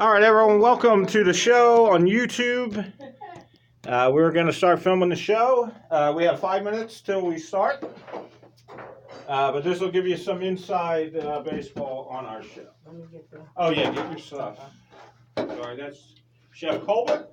All right, everyone, welcome to the show on YouTube. We're going to start filming the show. We have 5 minutes till we start, but this will give you some inside baseball on our show. Oh, yeah, get your stuff. Sorry, that's Chef Colbert.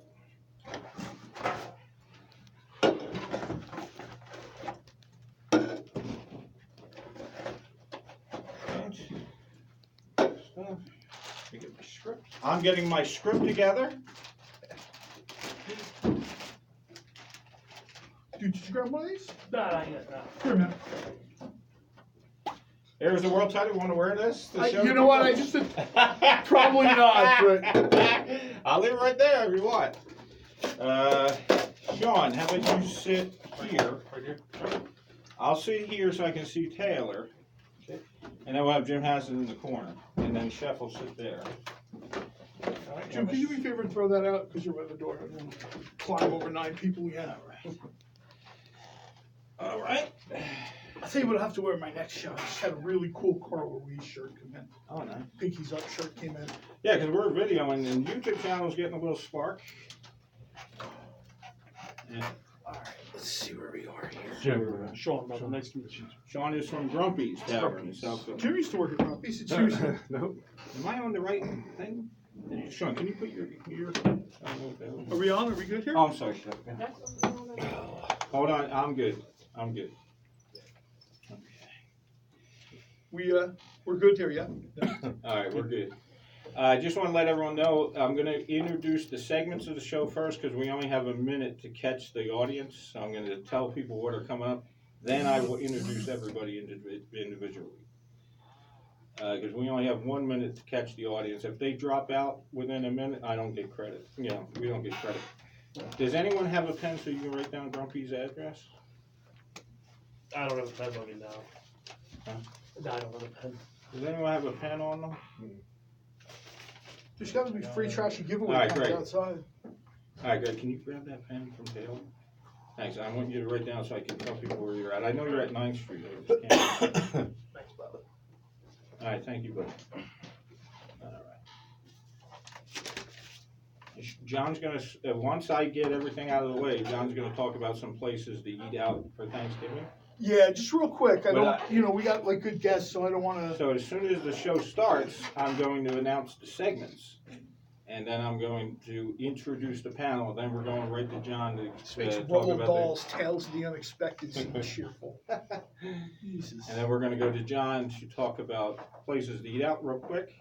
Get my script. I'm getting my script together. Dude, did you grab one of these? No, not yet, no. Here, man. Here's the world title. You want to wear this? You know what? I just said probably not, but I'll leave it right there if you want. Sean, how about you sit here? Right here. I'll sit here so I can see Taylor. Okay. And then we'll have Jim Hassett in the corner. And then Chef will sit there. All right, Jim, can you do me a favor and throw that out because you're by the door and then climb over 9 people again? All right. I'll tell you what I have to wear my next show. I just had a really cool Carl Ruiz shirt come in. Oh, nice. Pinkies Up shirt came in. Yeah, because we're videoing and the YouTube channel is getting a little spark. Yeah. All right, let's see where we are here. Jim, Sean, brother, nice to meet you. Sean is from Grumpy's Tavern in Southfield. Jim used to work at Rock. He's a Tuesday. Nope. Am I on the right thing? Sean, can you put your Are we on? Are we good here? Oh, I'm sorry, Chef. Hold on, I'm good. I'm good. We're good here, yeah? All right, we're good. I just want to let everyone know I'm going to introduce the segments of the show first because we only have a minute to catch the audience. So I'm going to tell people what are coming up. Then I will introduce everybody individually. Because we only have 1 minute to catch the audience. If they drop out within a minute, I don't get credit. You know, we don't get credit. Does anyone have a pen so you can write down Grumpy's address? I don't have a pen on me now. Huh? No, I don't have a pen. Does anyone have a pen on them? There's got to be free trashy giveaway All right, cards great. outside. All right, good. Can you grab that pen from Taylor? Thanks. I want you to write down so I can tell people where you're at. I know you're at 9th Street. I just can't. Thanks, brother. All right, thank you, buddy. All right. John's gonna, once I get everything out of the way, John's gonna talk about some places to eat out for Thanksgiving. Yeah, just real quick. I But don't, we got like good guests, so I don't want to. So as soon as the show starts, I'm going to announce the segments. And then I'm going to introduce the panel, then we're going right to John to Makes talk Roald about Dahl's Tales of the Unexpected seem cheerful. Jesus. And then we're gonna go to John to talk about places to eat out real quick.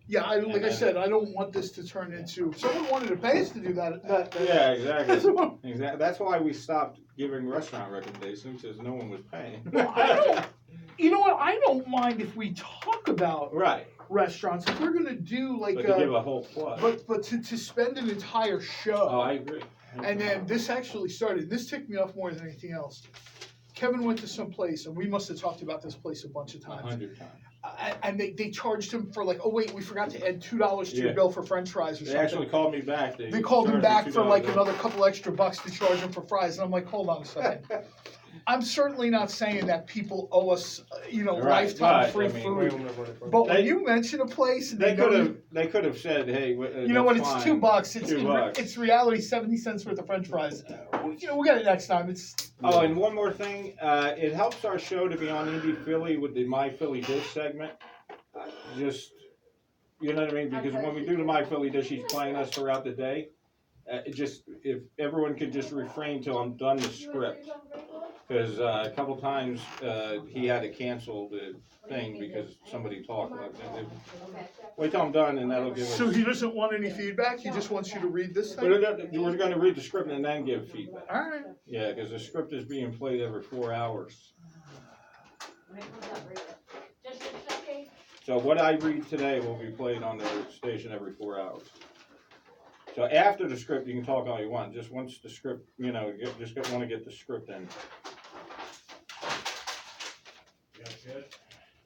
Yeah, like I said, I don't want this to turn into. If someone wanted to pay us to do that. Yeah, exactly. Exactly. That's why we stopped giving restaurant recommendations, because no one was paying. You know what? I don't mind if we talk about Right. restaurants. If we're gonna do like, But to give a whole plug. but to spend an entire show. Oh, I agree. And then this actually started. This ticked me off more than anything else. Kevin went to some place, and we must have talked about this place a bunch of times. 100 times. And they charged him for like, oh wait, we forgot to add $2 to your Yeah. bill for French fries or They something. actually called me back. They called him charged me back for like $2. another couple extra bucks to charge him for fries, and I'm like, hold on a second. I'm certainly not saying that people owe us, Right, lifetime right, free I mean, food. But when you mention a place, and They could have said, hey, you know what? It's fine. $2. $2. It's reality 70 cents worth of French fries. We'll get it next time. Oh, and one more thing, it helps our show to be on Indie Philly with the My Philly Dish segment. Just, you know what I mean? Because when we do the My Philly Dish, he's playing us throughout the day. If everyone could just refrain till I'm done the script. Because a couple times he had to cancel the thing because somebody talked like that. Wait till I'm done and that'll give us. So he doesn't want any feedback. He just wants you to read this thing. We're going to read the script and then give feedback. All right. Yeah, because the script is being played every 4 hours. So what I read today will be played on the station every 4 hours. So after the script, you can talk all you want. Just once the script, want to get the script in. Good.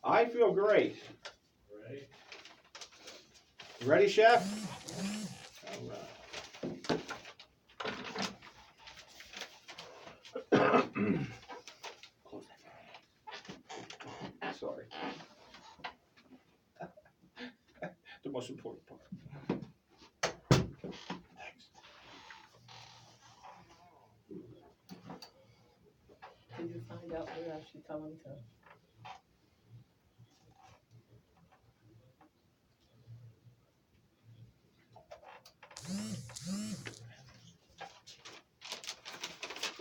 I feel great. Ready? You ready, Chef? All right. Close that. Sorry. The most important part. Yep, we're actually coming to.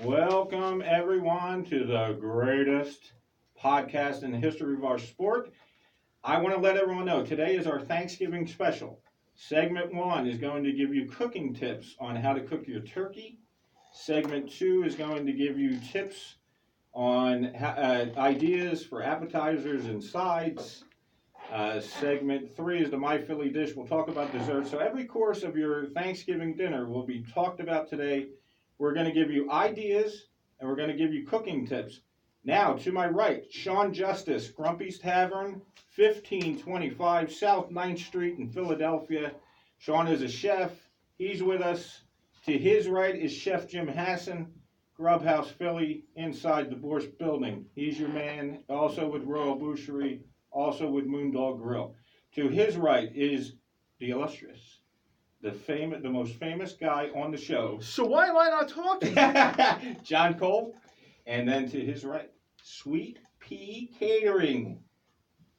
Welcome everyone to the greatest podcast in the history of our sport. I want to let everyone know today is our Thanksgiving special. Segment 1 is going to give you cooking tips on how to cook your turkey. Segment 2 is going to give you tips on ideas for appetizers and sides. Segment 3 is the My Philly dish. We'll talk about dessert. So every course of your Thanksgiving dinner will be talked about today. We're going to give you ideas and we're going to give you cooking tips. Now, to my right, Sean Justice, Grumpy's Tavern, 1525 South 9th Street in Philadelphia. Sean is a chef. He's with us. To his right is Chef Jim Hassan, Grubhouse Philly, inside the Borscht Building. He's your man, also with Royal Boucherie, also with Moondog Grill. To his right is the illustrious, the most famous guy on the show, So why am I not talking? John Cole. And then to his right, Sweet Pea Catering.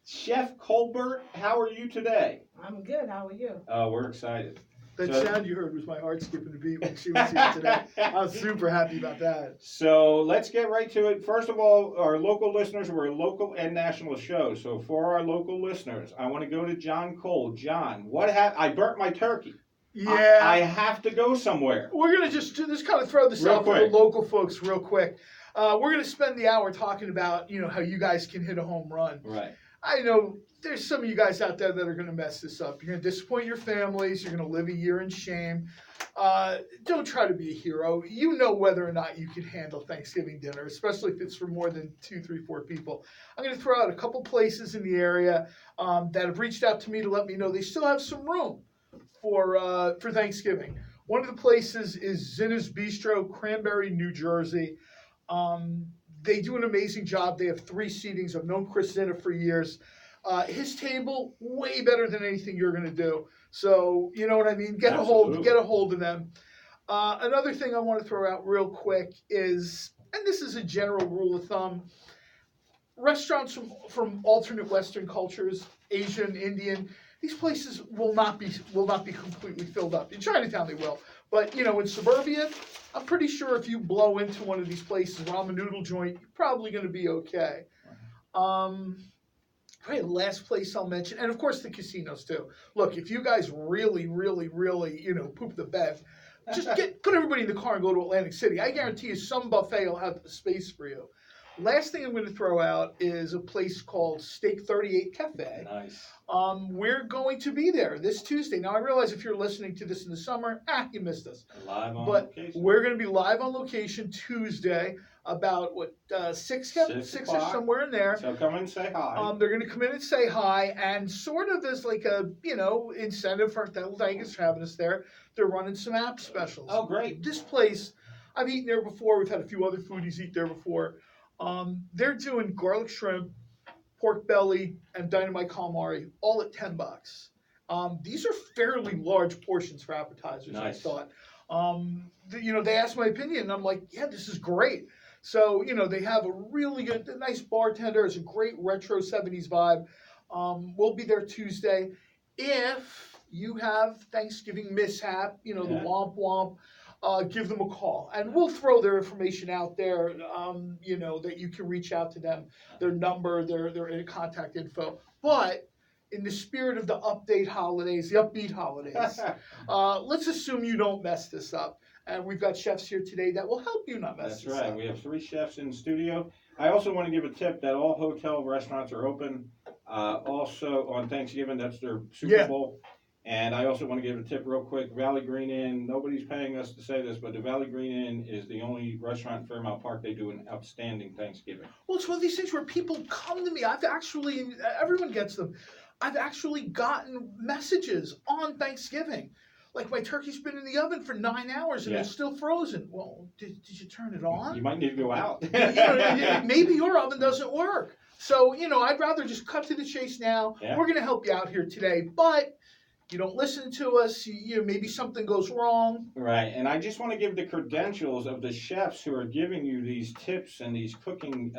Chef Colbert, how are you today? I'm good, how are you? We're excited. That So- sound you heard was my heart skipping a beat when she was here today. I was super happy about that. So let's get right to it. First of all, our local listeners, we're a local and national show. So for our local listeners, I want to go to John Cole. John, what happened? I burnt my turkey. Yeah. I have to go somewhere. We're going to just kind of throw this Real out for quick. the local folks real quick. We're going to spend the hour talking about, how you guys can hit a home run. Right. I know there's some of you guys out there that are going to mess this up. You're going to disappoint your families. You're going to live a year in shame. Don't try to be a hero. You know whether or not you can handle Thanksgiving dinner, especially if it's for more than 2, 3, 4 people. I'm going to throw out a couple places in the area that have reached out to me to let me know they still have some room for Thanksgiving. One of the places is Zinna's Bistro, Cranberry, New Jersey. They do an amazing job. They have 3 seatings. I've known Chris Zinna for years. His table, way better than anything you're going to do. So, you know what I mean? Get a hold of them. Another thing I want to throw out real quick is, and this is a general rule of thumb, restaurants from alternate Western cultures, Asian, Indian, these places will not be completely filled up. In Chinatown, they will. But, in suburbia, I'm pretty sure if you blow into one of these places, ramen noodle joint, you're probably going to be okay. Right, last place I'll mention, and of course the casinos too. Look, if you guys really, really, really, poop the bed, just put everybody in the car and go to Atlantic City. I guarantee you some buffet will have a space for you. Last thing I'm going to throw out is a place called Steak 38 Cafe. Nice. We're going to be there this Tuesday. Now, I realize if you're listening to this in the summer, you missed us. Live on But location. we're going to be live on location Tuesday about, 6 o'clock. somewhere in there. So come and say hi. They're going to come in and say hi, and sort of as like a, incentive for thanks for having us there, they're running some app specials. Oh, great. This place, I've eaten there before. We've had a few other foodies eat there before. They're doing garlic shrimp, pork belly, and dynamite calamari, all at $10. These are fairly large portions for appetizers, Nice. I thought. They asked my opinion, and I'm like, yeah, this is great. So, they have a really good, nice bartender. It's a great retro 70s vibe. We'll be there Tuesday. If you have Thanksgiving mishap, the womp womp, give them a call. And we'll throw their information out there, that you can reach out to them, their number, their contact info. But in the spirit of the upbeat holidays, let's assume you don't mess this up. And we've got chefs here today that will help you not mess That's this right. up. We have 3 chefs in the studio. I also want to give a tip that all hotel restaurants are open. Also on Thanksgiving, that's their Super Yeah. Bowl. And I also want to give a tip real quick. Valley Green Inn, nobody's paying us to say this, but the Valley Green Inn is the only restaurant in Fairmount Park. They do an outstanding Thanksgiving. Well, it's one of these things where people come to me. Everyone gets them. I've actually gotten messages on Thanksgiving. Like, my turkey's been in the oven for 9 hours and it's still frozen. Well, did you turn it on? You might need to go out. Maybe your oven doesn't work. So, I'd rather just cut to the chase now. Yeah. We're going to help you out here today. But you don't listen to us. You know, maybe something goes wrong. Right, and I just want to give the credentials of the chefs who are giving you these tips and these cooking,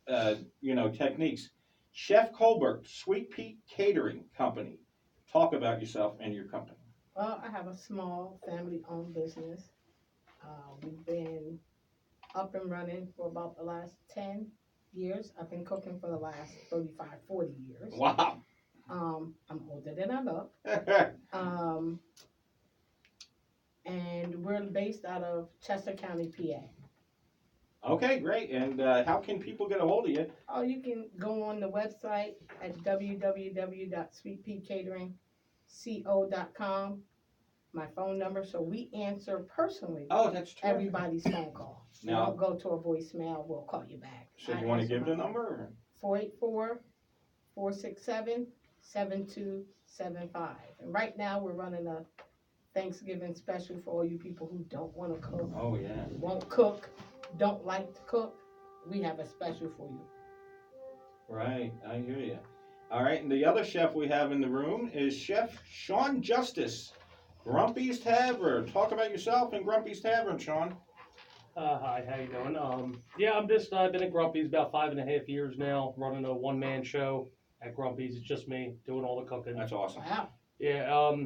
techniques. Chef Colbert, Sweet Pete Catering Company. Talk about yourself and your company. Well, I have a small family-owned business. We've been up and running for about the last 10 years. I've been cooking for the last 35, 40 years. Wow. I'm older than I look. And we're based out of Chester County, PA. Okay, great. And how can people get a hold of you? Oh, you can go on the website at www.sweetpeatcateringco.com. My phone number, so we answer personally Oh, that's terrific. everybody's phone call. We Now- don't go to a voicemail, we'll call you back. So you want to give the number? Or? 484-467-7275. And right now, we're running a Thanksgiving special for all you people who don't want to cook, Oh, yeah. won't cook, don't like to cook. We have a special for you. Right, I hear you. All right, and the other chef we have in the room is Chef Sean Justice, Grumpy's Tavern. Talk about yourself and Grumpy's Tavern, Sean. Hi, how you doing? I've been at Grumpy's about 5.5 years now, running a one-man show at Grumpy's. It's just me doing all the cooking. That's awesome. Wow. Yeah,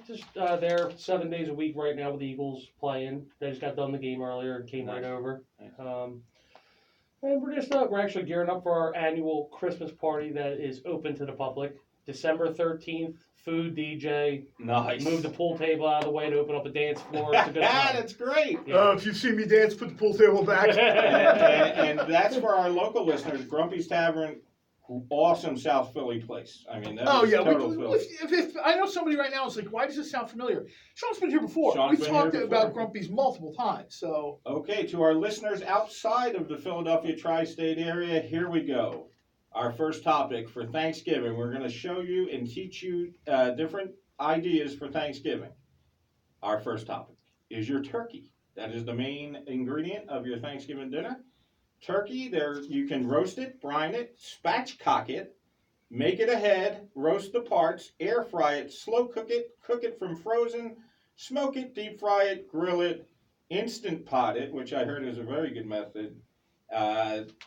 just there 7 days a week right now with the Eagles playing. They just got done the game earlier and came right Nice. over. Nice. And we're actually gearing up for our annual Christmas party that is open to the public. December 13th, food DJ. Nice. Move the pool table out of the way to open up a dance floor. It's a good time. That's great. Yeah. If you've seen me dance, put the pool table back. and that's for our local listeners. Grumpy's Tavern, awesome South Philly place. I mean, that Oh is yeah, total Philly. if I know somebody right now is like, why does this sound familiar? Sean's been here before. Sean's We've been talked here about before. Grumpy's multiple times. So Okay, to our listeners outside of the Philadelphia tri-state area, here we go. Our first topic for Thanksgiving. We're going to show you and teach you different ideas for Thanksgiving. Our first topic is your turkey. That is the main ingredient of your Thanksgiving dinner. Turkey, there you can roast it, brine it, spatchcock it, make it ahead, roast the parts, air fry it, slow cook it from frozen, smoke it, deep fry it, grill it, instant pot it, which I heard is a very good method.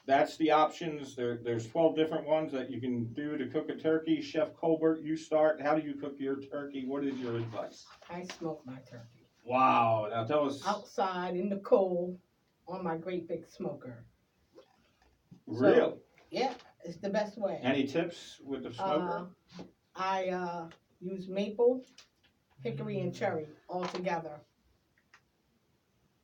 That's the options. There's 12 different ones that you can do to cook a turkey. Chef Colbert, you start. How do you cook your turkey? What is your advice? I smoke my turkey Wow. Now tell us. outside in the cold on my great big smoker. Real. Yeah, it's the best way. Any tips with the smoker? I use maple, hickory, and cherry all together.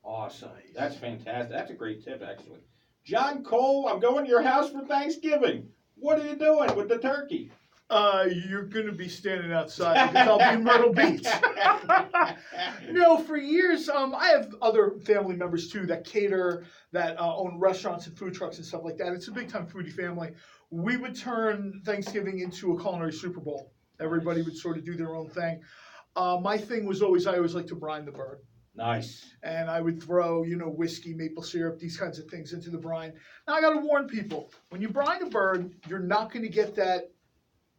Awesome. That's fantastic. That's a great tip, actually. John Cole, I'm going to your house for Thanksgiving. What are you doing with the turkey? you're gonna be standing outside because I'll be in Myrtle Beach. No, for years, I have other family members too that cater, that own restaurants and food trucks and stuff like that. It's a big time foodie family. We would turn Thanksgiving into a culinary Super Bowl. Everybody would sort of do their own thing. My thing was I always like to brine the bird. Nice. And I would throw, whiskey, maple syrup, these kinds of things into the brine. Now I gotta warn people, when you brine a bird, you're not gonna get that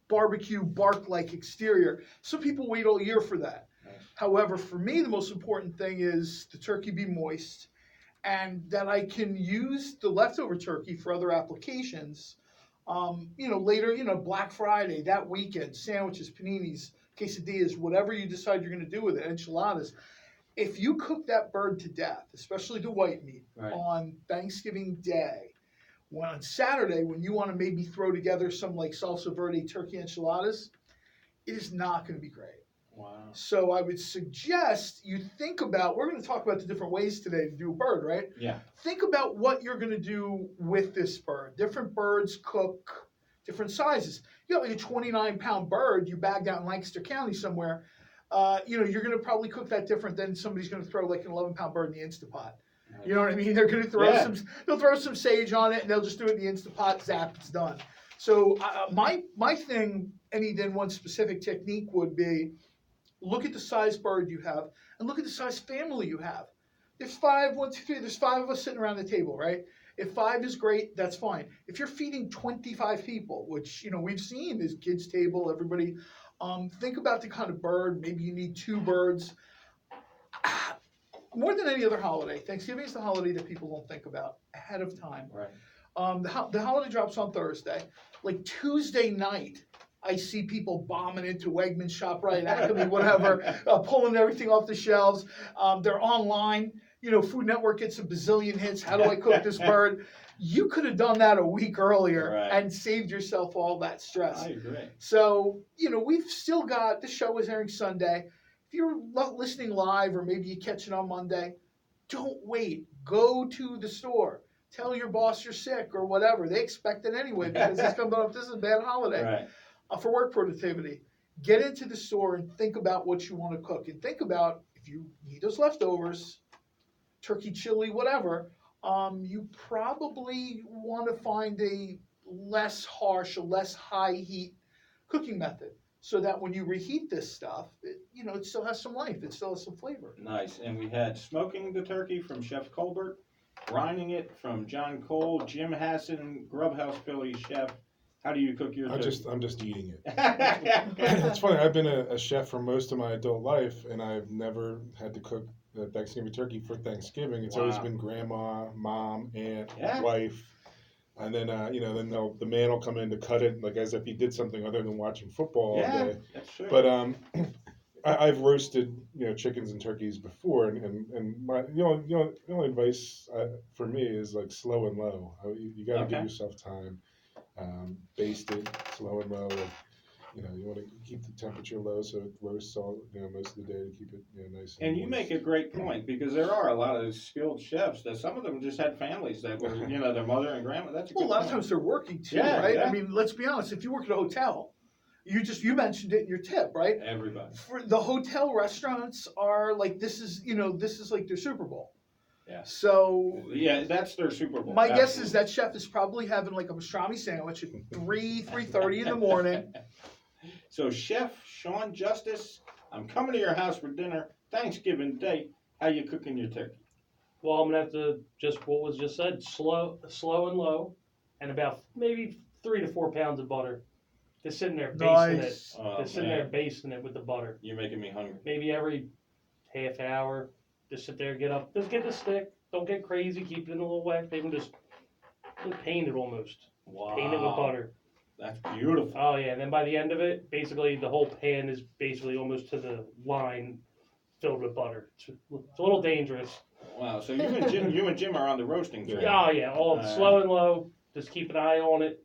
barbecue bark-like exterior. Some people wait all year for that. Nice. However, for me, the most important thing is the turkey be moist and that I can use the leftover turkey for other applications. Later, Black Friday, that weekend, sandwiches, paninis, quesadillas, whatever you decide you're gonna do with it, enchiladas. If you cook that bird to death, especially the white meat, Right. on Thanksgiving Day, on Saturday, when you want to maybe throw together some like salsa verde turkey enchiladas, it is not going to be great. Wow. So I would suggest you think about, we're going to talk about the different ways today to do a bird, right? Yeah. Think about what you're going to do with this bird. Different birds cook different sizes. You got like a 29-pound bird you bagged out in Lancaster County somewhere. You're going to probably cook that different than somebody's going to throw like an 11-pound bird in the Instapot. You know what I mean? They're going to throw they'll throw some sage on it and they'll just do it in the Instapot, zap, it's done. So my thing, any then one specific technique would be look at the size bird you have and look at the size family you have. There's 5 of us sitting around the table, right? If 5 is great, that's fine. If you're feeding 25 people, which, you know, we've seen this kids table, everybody, think about the kind of bird. Maybe you need 2 birds. More than any other holiday, Thanksgiving is the holiday that people don't think about ahead of time. Right. The holiday drops on Thursday. Like Tuesday night, I see people bombing into Wegmans, ShopRite, Acme, whatever, pulling everything off the shelves. They're online. You know, Food Network gets a bazillion hits. How do I cook this bird? You could have done that a week earlier Right. and saved yourself all that stress. I agree. So, you know, we've still got, the show is airing Sunday. If you're listening live or maybe you catch it on Monday, don't wait. Go to the store. Tell your boss you're sick or whatever. They expect it anyway because it's coming up. This is a bad holiday. Right. For work productivity, get into the store and think about what you want to cook. And think about if you need those leftovers, turkey, chili, whatever, you probably want to find a less harsh, a less high heat cooking method so that when you reheat this stuff, you know, it still has some life. It still has some flavor. Nice. And we had smoking the turkey from Chef Colbert, brining it from John Cole, Jim Hassan, Grubhouse Philly chef. How do you cook your turkey? I'm just eating it. It's funny. I've been a chef for most of my adult life, and I've never had to cook Thanksgiving turkey for Thanksgiving. It's always Wow. been grandma, mom, aunt, Yeah. wife, and then you know, then the man will come in to cut it, like as if he did something other than watching football all Yeah, day. that's true. But I've roasted, you know, chickens and turkeys before, and my the only advice for me is like slow and low. You got to Okay. give yourself time. Baste it slow and low. You know, you want to keep the temperature low so it roasts all, you know, most of the day to keep it, you know, nice. And you make a great point because there are a lot of skilled chefs that some of them just had families that were, you know, their mother and grandma. That's a Well, good a lot of point. times they're working too, Yeah, right? yeah. I mean, let's be honest. If you work at a hotel, you mentioned it in your tip, right? Everybody. For the hotel restaurants are like, this is like their Super Bowl. Yeah. So Yeah, that's their Super Bowl. my guess is Absolutely. that chef is probably having like a pastrami sandwich at 3:30 in the morning. So Chef Sean Justice, I'm coming to your house for dinner Thanksgiving Day. How you cooking your turkey? Well, I'm gonna have to just what was just said, slow and low, and about maybe 3 to 4 pounds of butter. Just sitting there basting Nice. it. Oh, Just sitting there man. basting it with the butter. You're making me hungry. Maybe every half hour, just sit there, get up, just get the stick. Don't get crazy, keep it in a little wet. They can just paint it almost. Wow. Paint it with butter. That's beautiful. Oh yeah, and then by the end of it, basically the whole pan is basically almost to the line filled with butter. It's a little dangerous. Wow. So you and Jim are on the roasting train. Oh yeah, all slow and low. Just keep an eye on it.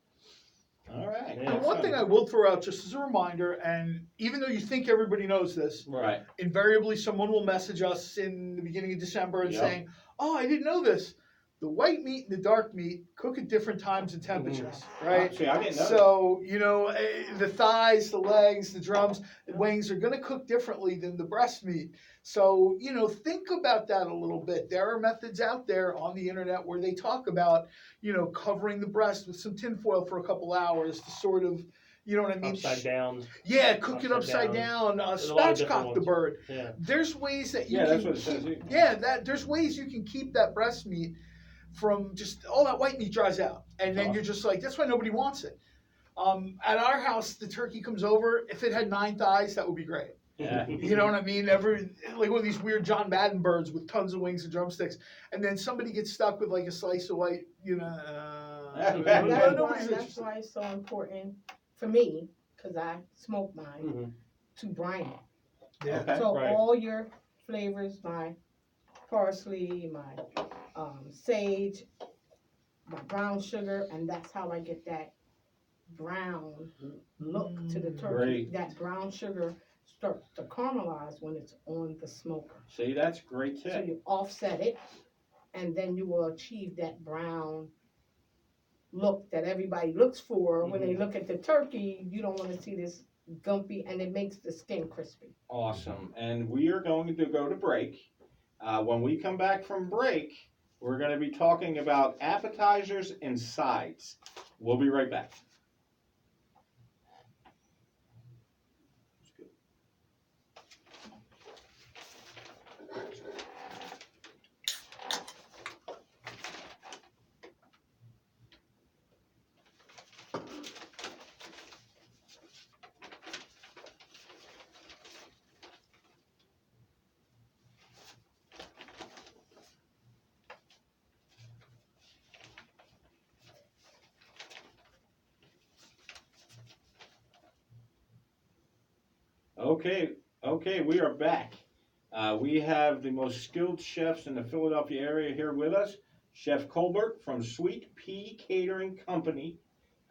All right. Yeah. And one thing I will throw out just as a reminder, and even though you think everybody knows this, Right. invariably someone will message us in the beginning of December and Yeah. saying, "Oh, I didn't know this. The white meat and the dark meat cook at different times and temperatures, right?" See, I didn't know. So, you know, the thighs, the legs, the drums, the wings are going to cook differently than the breast meat. So, you know, think about that a little bit. There are methods out there on the internet where they talk about, you know, covering the breast with some tinfoil for a couple hours to sort of, you know what I mean? Upside down. Yeah, cook it upside Upside down. There's a lot of different Spatchcock the ones. bird. Yeah. There's ways that you Yeah, can that's what it says keep, here. there's ways you can keep that breast meat from just all that white meat dries out, and then Awesome. you're just like, that's why nobody wants it. At our house, the turkey comes over. If it had 9 thighs, that would be great. Yeah. You know what I mean? Like one of these weird John Madden birds with tons of wings and drumsticks, and then somebody gets stuck with like a slice of white, you know. Nobody's That's interested. why it's so important for me, because I smoke mine, Mhm. to brine it. Yeah. Okay. So Right. all your flavors, my parsley, my sage, my brown sugar, and that's how I get that brown look to the turkey. Great. That brown sugar starts to caramelize when it's on the smoker. See, that's a great So tip. you offset it, and then you will achieve that brown look that everybody looks for when they look at the turkey. You don't want to see this gumpy, and it makes the skin crispy. Awesome. And we are going to go to break. When we come back from break, we're going to be talking about appetizers and sides. We'll be right back. Okay, we are back. We have the most skilled chefs in the Philadelphia area here with us. Chef Colbert from Sweet Pea Catering Company.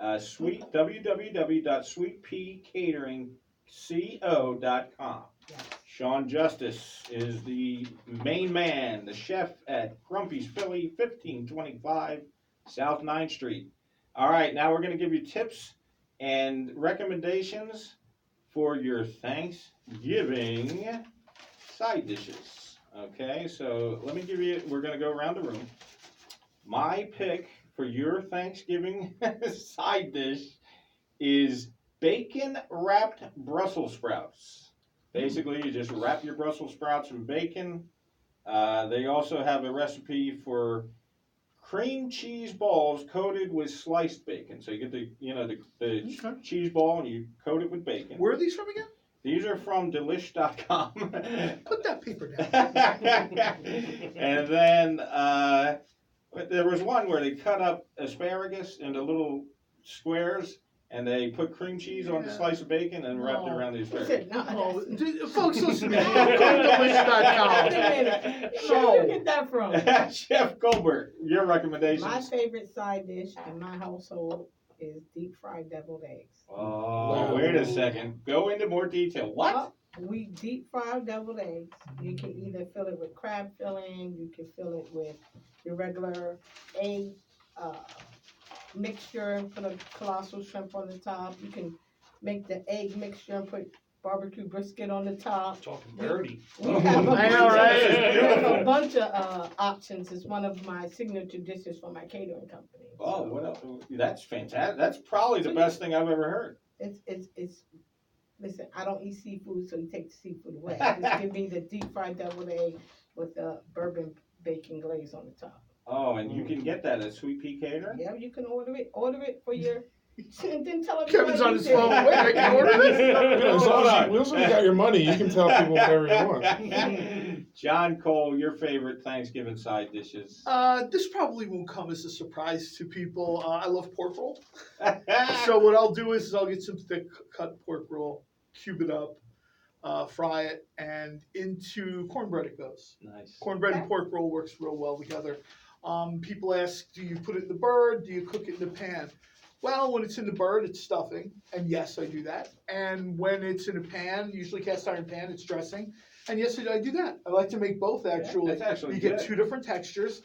www.sweetpeacatering.co.com. Yes. Sean Justice is the main man, the chef at Grumpy's Philly, 1525 South 9th Street. All right, now we're going to give you tips and recommendations for your Thanksgiving side dishes. Okay, so let me give you, we're going to go around the room. My pick for your Thanksgiving side dish is bacon wrapped Brussels sprouts. Basically, you just wrap your Brussels sprouts in bacon. They also have a recipe for cream cheese balls coated with sliced bacon. So you get the Okay. cheese ball and you coat it with bacon. Where are these from again? These are from delish.com. Put that paper down. And then there was one where they cut up asparagus into little squares and they put cream cheese on the Yeah. slice of bacon and wrapped it No. around the He asparagus. said, no, Oh, that's- folks, listen to me. Go to delish.com. Wait a minute. Where you get that from? Chef Colbert, your recommendations. My favorite side dish in my household is deep fried deviled eggs. Oh, wait a second. Go into more detail. What? Well, we deep fry deviled eggs. You can either fill it with crab filling, you can fill it with your regular egg mixture and put a colossal shrimp on the top. You can make the egg mixture and put barbecue brisket on the top. Talking dirty. We have a I know, bunch right? of- we have a bunch of options. It's one of my signature dishes for my catering company. Oh, what else? That's fantastic. That's probably the best thing I've ever heard. It's listen, I don't eat seafood, so you take the seafood away. Just give me the deep fried deviled egg with the bourbon bacon glaze on the top. Oh, and you can get that at Sweet Pea Catering? Yeah, you can order it for your, and then tell everybody Kevin's on you his did it. phone. Wait, I can order this? As long Hold as on. you got your money, you can tell people whatever you want. John Cole, your favorite Thanksgiving side dishes? This probably won't come as a surprise to people. I love pork roll. So what I'll do is I'll get some thick cut pork roll, cube it up, fry it, and into cornbread it goes. Nice. Cornbread and Okay. pork roll works real well together. People ask, do you put it in the bird? Do you cook it in the pan? Well, when it's in the bird, it's stuffing, and yes, I do that. And when it's in a pan, usually cast iron pan, it's dressing, and yes, I do that. I like to make both actually. That's actually You good. get two different textures.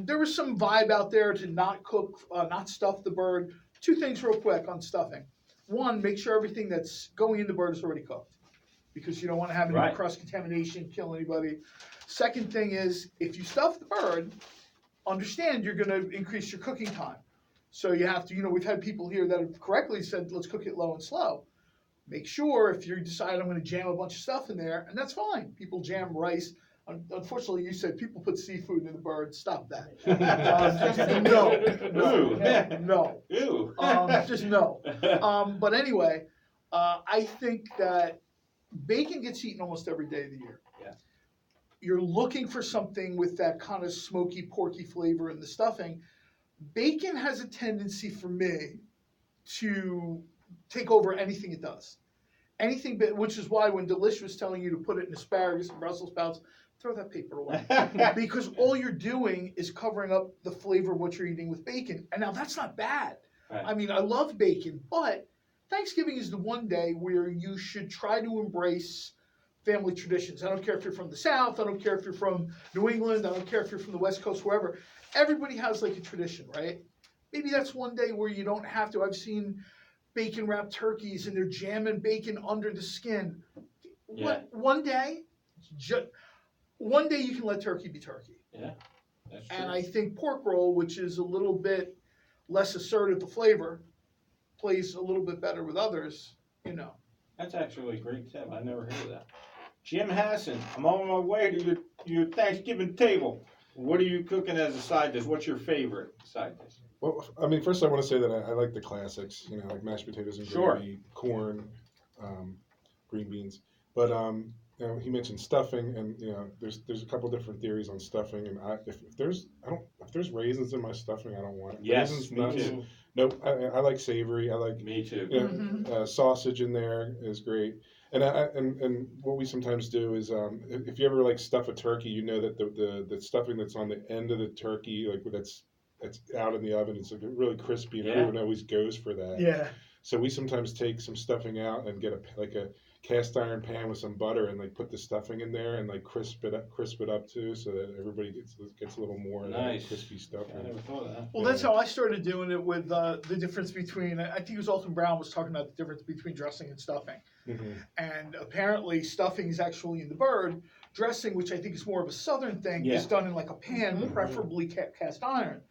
There was some vibe out there to not cook, not stuff the bird. Two things real quick on stuffing. One, make sure everything that's going in the bird is already cooked, because you don't want to have any Right. cross contamination, kill anybody. Second thing is, if you stuff the bird, understand you're going to increase your cooking time. So you have to, we've had people here that have correctly said, let's cook it low and slow. Make sure if you decide I'm going to jam a bunch of stuff in there, and that's fine. People jam rice. Unfortunately, you said people put seafood in the bird. Stop that. No. Ew. Just no. But anyway, I think that bacon gets eaten almost every day of the year. Yeah. You're looking for something with that kind of smoky, porky flavor in the stuffing. Bacon has a tendency for me to take over anything it does. Anything, which is why when Delish was telling you to put it in asparagus and Brussels sprouts, throw that paper away. Because all you're doing is covering up the flavor of what you're eating with bacon. And now that's not bad. Right. I mean, I love bacon, but Thanksgiving is the one day where you should try to embrace family traditions. I don't care if you're from the South, I don't care if you're from New England, I don't care if you're from the West Coast, wherever. Everybody has like a tradition, right? Maybe that's one day where you don't have to. I've seen bacon wrapped turkeys and they're jamming bacon under the skin. Yeah. One day you can let turkey be turkey. That's true. And I think pork roll, which is a little bit less assertive of flavor, plays a little bit better with others, That's actually a great tip. I never heard of that. Jim Hassan, I'm on my way to your Thanksgiving table. What are you cooking as a side dish? What's your favorite side dish? Well, I mean, first I want to say that I like the classics, like mashed potatoes and Sure. gravy, corn, green beans. But he mentioned stuffing, and there's a couple different theories on stuffing. And if there's raisins in my stuffing, I don't want it. Yes, Raisins, me nuts, too. Nope. I like savory. I like Me too. Mhm. sausage in there is great. And what we sometimes do is if you ever like stuff a turkey, you know that the stuffing that's on the end of the turkey, like that's out in the oven, it's like really crispy, and Yeah. everyone always goes for that. Yeah. So we sometimes take some stuffing out and get a cast iron pan with some butter and like put the stuffing in there and like crisp it up too, so that everybody gets a little more of that Nice. crispy stuffing. I never thought of that. Well, that's how I started doing it with the difference between, I think it was Alton Brown was talking about the difference between dressing and stuffing. Mhm. And apparently stuffing is actually in the bird. Dressing, which I think is more of a southern thing, Yeah. is done in like a pan, Mhm. preferably cast iron.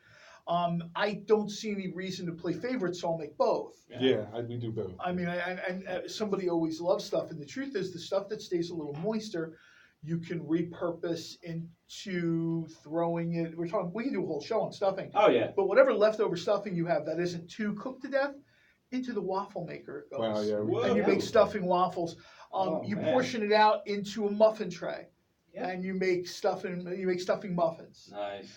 I don't see any reason to play favorites, so I'll make both. Yeah, we do both. I mean, somebody always loves stuff, and the truth is, the stuff that stays a little moister, you can repurpose into throwing it. We can do a whole show on stuffing, Oh, yeah. but whatever leftover stuffing you have that isn't too cooked to death, into the waffle maker it goes. Wow, yeah. Whoa. And you make stuffing waffles. Oh, You man. portion it out into a muffin tray, Yeah. and you make stuffing muffins. Nice.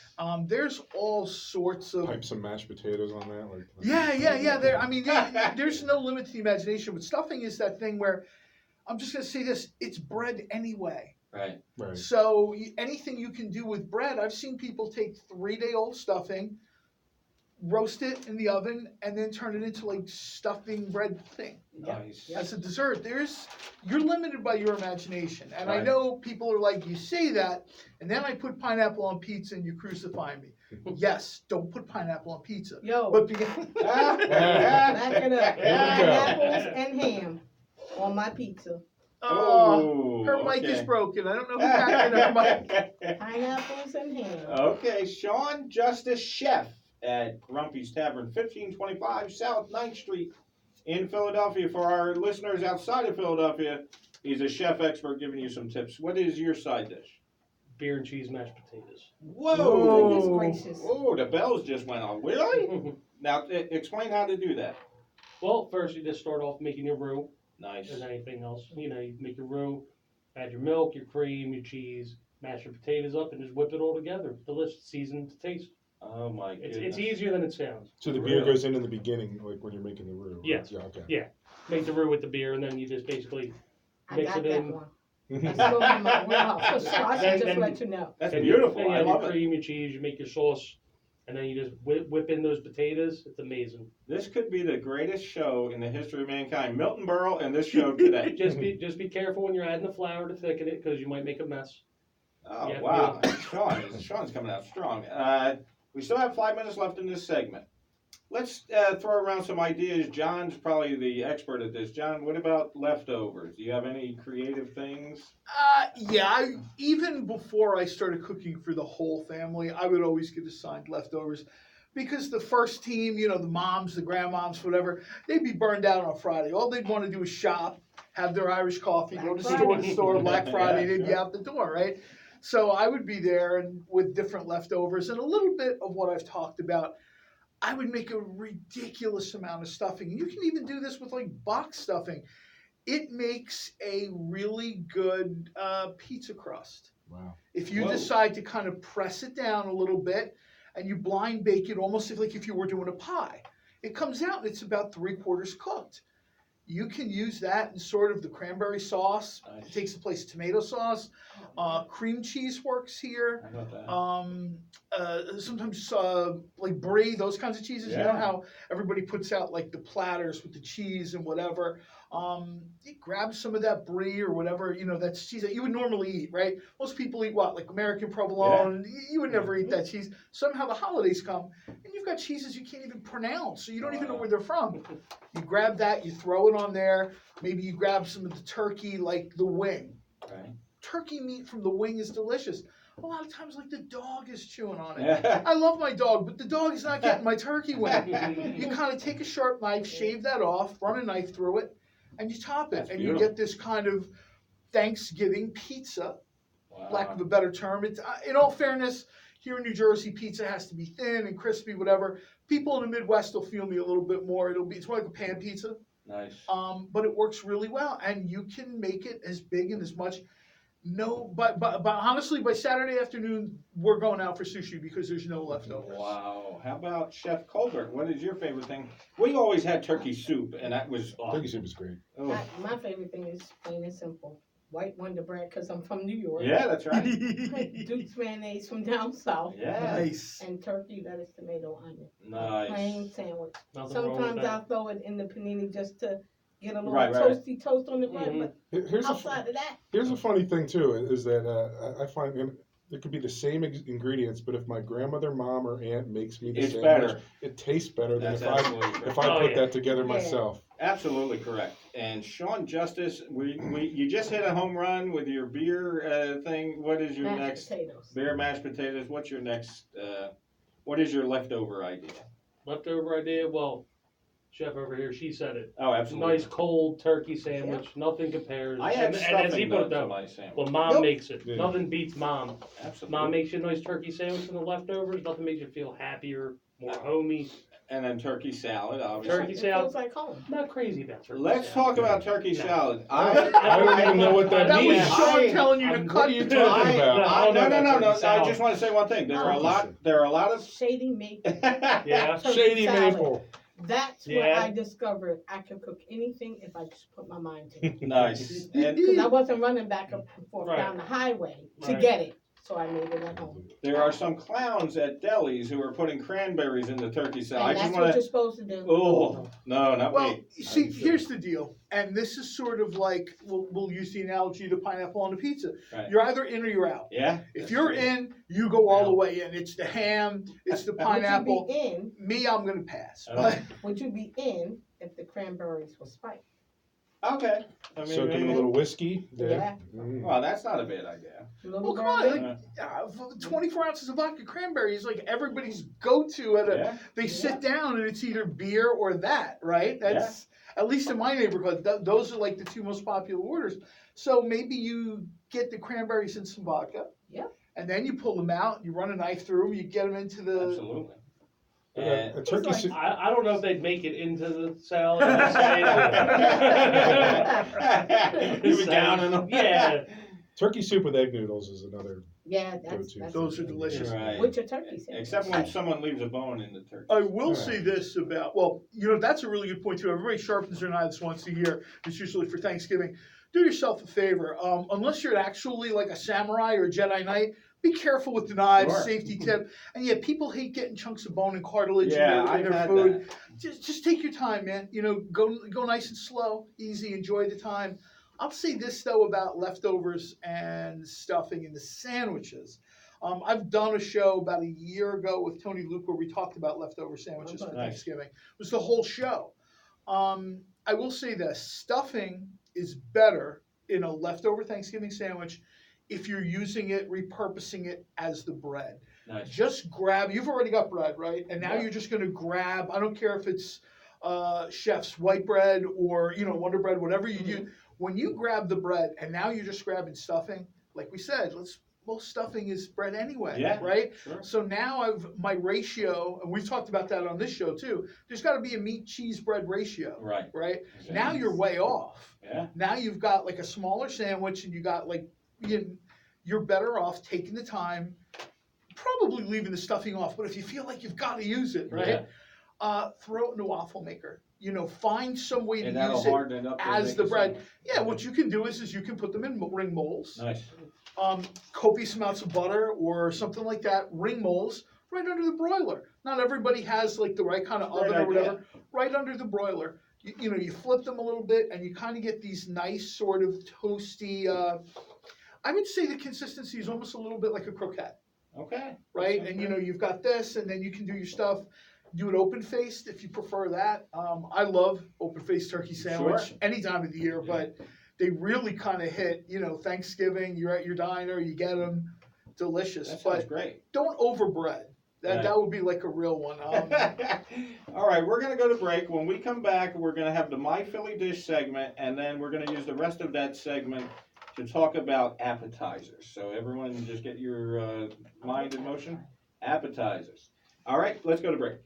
There's all sorts of Pipe some mashed potatoes on that, like. yeah. There's no limit to the imagination. But stuffing is that thing where, I'm just gonna say this: it's bread anyway. Right. Right. So anything you can do with bread, I've seen people take 3-day-old stuffing, roast it in the oven, and then turn it into like stuffing bread pudding Nice. as a dessert. You're limited by your imagination, and I Right. know people are like, you say that, and then I put pineapple on pizza, and you crucify me. Yes, don't put pineapple on pizza. Yo, But back it up. Here we go. Pineapples and ham on my pizza. Oh, her mic is okay. broken. I don't know who hacked in her mic. Pineapples and ham. Okay, Sean Justice Chef at Grumpy's Tavern, 1525 South 9th Street in Philadelphia. For our listeners outside of Philadelphia, he's a chef expert giving you some tips. What is your side dish? Beer and cheese mashed potatoes. Whoa! Goodness gracious. Oh, the bells just went off. Really? Now, explain how to do that. Well, first you just start off making your roux, Nice. as anything else. You know, you make your roux, add your milk, your cream, your cheese, mash your potatoes up, and just whip it all together. Delicious, seasoned to taste. Oh, my goodness. It's easier than it sounds. So the beer Really? goes in the beginning, like when you're making the roux. right? Yes. Yeah. Okay. Yeah. Make the roux with the beer, and then you just basically I mix got it that in. one. That's going in my wheelhouse. So I should just Then- let you know. That's and beautiful. You I add love your it. cream, your cheese, you make your sauce, and then you just whip in those potatoes. It's amazing. This could be the greatest show in the history of mankind. Milton Berle and this show today. Just be careful when you're adding the flour to thicken it, because you might make a mess. Oh, Yeah, wow. Sean's coming out strong. We still have 5 minutes left in this segment. Let's throw around some ideas. John's probably the expert at this. John, what about leftovers? Do you have any creative things? Even before I started cooking for the whole family, I would always get assigned leftovers. Because the first team, the moms, the grandmoms, whatever, they'd be burned out on Friday. All they'd want to do is shop, have their Irish coffee, go to store to store, Black Friday, they'd be out the door, right? So I would be there and with different leftovers and a little bit of what I've talked about. I would make a ridiculous amount of stuffing. You can even do this with like box stuffing. It makes a really good pizza crust. Wow. If you Whoa. decide to kind of press it down a little bit and you blind bake it almost like if you were doing a pie, it comes out and it's about 3/4 cooked. You can use that in sort of the cranberry sauce. Nice. It takes the place of tomato sauce. Cream cheese works here. How about that? Sometimes like brie, those kinds of cheeses. You know Yeah. how everybody puts out like the platters with the cheese and whatever. You grab some of that brie or whatever, that's cheese that you would normally eat, right? Most people eat what, like American provolone. You would never eat that cheese. Somehow the holidays come and you've got cheeses you can't even pronounce, so you don't even know where they're from. You grab that, you throw it on there. Maybe you grab some of the turkey, like the wing. Right. Turkey meat from the wing is delicious. A lot of times, like the dog is chewing on it. Yeah. I love my dog, but the dog is not getting my turkey wing. You kind of take a sharp knife, shave that off, run a knife through it, and you top it. That's and beautiful. you get this kind of Thanksgiving pizza, Wow. lack of a better term. It's in all fairness, here in New Jersey, pizza has to be thin and crispy, whatever. People in the Midwest will feel me a little bit more. It's more like a pan pizza. Nice. But it works really well, and you can make it as big and as much. No, but honestly, by Saturday afternoon, we're going out for sushi because there's no leftovers. Wow. How about Chef Colbert? What is your favorite thing? We always had turkey soup, and that was Turkey soup is great. oh. My favorite thing is plain and simple. White Wonder Bread, because I'm from New York. Yeah, that's right. Duke's mayonnaise from down south. Yeah. Nice. And turkey, lettuce, tomato, onion. Nice. Plain sandwich. Nothing wrong with Sometimes that. I'll throw it in the panini just to get a little Right, right. toasty toast on the bread. Mhm. Here's But a, outside of that, here's a funny thing too, is that I find, and it could be the same ingredients, but if my grandmother, mom, or aunt makes me the It's sandwich, better. it tastes better than That's if I absolutely correct. if I Oh, put yeah. that together Yeah. myself. Absolutely correct. And Sean Justice, you just hit a home run with your beer thing. What is your mashed next potatoes. beer mashed potatoes? What's your next? What is your leftover idea? Leftover idea, well, chef over here, she said it. Oh, absolutely. Nice cold turkey sandwich, nothing compares. I had and as he stuffing put though it to down, my sandwich. well, mom Nope. makes it. Yeah. Nothing beats mom. Absolutely. Mom makes you a nice turkey sandwich from the leftovers. Nothing makes you feel happier, more homey. And then turkey salad, obviously. Turkey It salad. feels like home. Not crazy about turkey Let's salad. talk about turkey No. salad. I don't even know what that That was means. Sean telling you to I'm- cut what are you the talking turkey. about? No. I salad. just want to say one thing. There are a Oh. lot. There are a lot of. Shady maple. Yeah. turkey Shady salad. maple. That's where Yeah. I discovered I could cook anything if I just put my mind to it. Nice. And Because I wasn't running back and forth Right. down the highway to Right. get it. So I made it at home. there are some clowns at delis who are putting cranberries in the turkey salad. I And just that's want what to. you're supposed to do. Oh no, not Well, me. you see, here's the deal, and this is sort of like we'll use the analogy to pineapple on a pizza. Right. You're either in or you're out. Yeah. If that's you're true. in, you go all Yeah. the way in. It's the ham, it's the Would you pineapple. be in? Me, I'm gonna pass. Oh. Would you be in if the cranberries were spiked? Okay. I mean, Soak in a maybe- little whiskey. Yeah. There. Mm. Well, that's not a bad idea. Little Well, come on, bourbon? like 24 ounces of vodka cranberry is like everybody's go-to at a. Yeah. They sit down and it's either beer or that, right? That's at least in my neighborhood. Those are like the two most popular orders. So maybe you get the cranberries and some vodka. Yeah. And then you pull them out. You run a knife through them. You get them into the. Absolutely. But And- a turkey like- soup. I don't know if they'd make it into the salad. You were down in them. Yeah. Turkey soup with egg noodles is another. Yeah, that's Go-to. Those are delicious. Right. With your turkey sandwich. Except when someone leaves a bone in the turkey. I will Yeah. say this about, well, that's a really good point too. Everybody sharpens their knives once a year. It's usually for Thanksgiving. Do yourself a favor. Unless you're actually like a samurai or a Jedi Knight, be careful with the knives, Sure. safety tip. And yeah, people hate getting chunks of bone and cartilage Yeah, in I've their had food. that. Just take your time, man. Go nice and slow, easy, enjoy the time. I'll say this though about leftovers and stuffing in the sandwiches. I've done a show about a year ago with Tony Luke where we talked about leftover sandwiches for Nice. Thanksgiving. It was the whole show. I will say this, stuffing is better in a leftover Thanksgiving sandwich if you're using it, repurposing it as the bread. Nice. Just grab, you've already got bread, right? And now Yeah. you're just gonna grab, I don't care if it's chef's white bread or, Wonder Bread, whatever you do. When you grab the bread and now you're just grabbing stuffing, like we said, most stuffing is bread anyway, Yeah. right? Sure. So now my ratio, and we've talked about that on this show too, there's gotta be a meat, cheese, bread ratio, Right. right? Now you're way off. Yeah. Now you've got like a smaller sandwich and you got like, you're better off taking the time, probably leaving the stuffing off, but if you feel like you've gotta use it, right? Throw it in a waffle maker. Find some way to And that'll use it harden it up. to as make the it bread. soft. Yeah, what you can do is you can put them in ring molds, Nice. copious amounts of butter or something like that, ring molds, right under the broiler. Not everybody has like the right kind of Great oven or idea. whatever. Right under the broiler. You flip them a little bit and you kind of get these nice sort of toasty, I would say the consistency is almost a little bit like a croquette, Okay. right? Sounds And good. you've got this and then you can do your stuff. Do it open-faced if you prefer that. I love open-faced turkey sandwich Sure. any time of the year, but they really kind of hit, Thanksgiving, you're at your diner, you get them, delicious. That sounds But great. don't overbread. Right. That would be like a real one. All right, we're going to go to break. When we come back, we're going to have the My Philly Dish segment, and then we're going to use the rest of that segment to talk about appetizers. So everyone just get your mind in motion. Appetizers. All right, let's go to break.